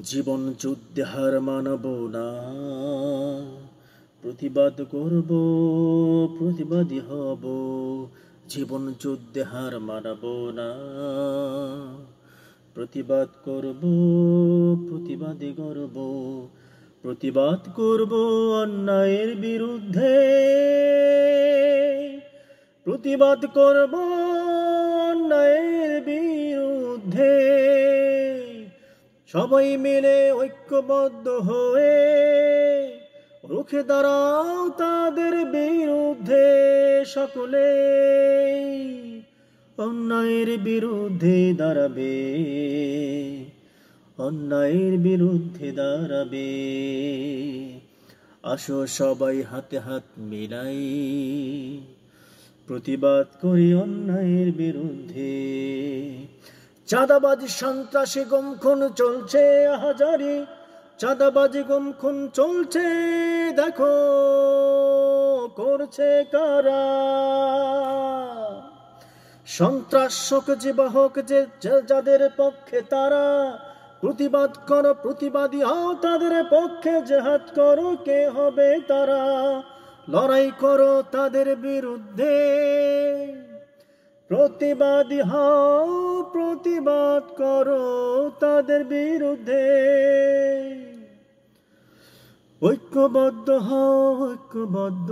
জীবন যুদ্ধে হার মানব না, প্রতিবাদ করব, প্রতিবাদী হব। জীবন যুদ্ধে হার মানব না, প্রতিবাদ করব, প্রতিবাদী করব। প্রতিবাদ করব অন্যায়ের বিরুদ্ধে, প্রতিবাদ করব অন্যায়ের বিরুদ্ধে। সবাই মিলে ঐক্যবদ্ধ হয়ে রুখে দাঁড়াও তাদের বিরুদ্ধে। সকলে অন্যায়ের বিরুদ্ধে দাঁড়াবে, অন্যায়ের বিরুদ্ধে দাঁড়াবে। আসো সবাই হাতে হাত মিলাই, প্রতিবাদ করি অন্যায়ের বিরুদ্ধে। চাঁদাবাজি সন্ত্রাসী গুম-খুন চলছে আহাজারি, চাঁদাবাজি গুম-খুন চলছে, দেখো করছে কারা। সন্ত্রাস শোক বাহক যে যাদের পক্ষে তারা, প্রতিবাদ করো, প্রতিবাদী হও তাদের পক্ষে। জেহাদ করো, কে হবে তারা। লড়াই করো তাদের বিরুদ্ধে, প্রতিবাদী হও, প্রতিবাদ করো তাদের বিরুদ্ধে। ঐক্যবদ্ধ হও, ঐক্যবদ্ধ।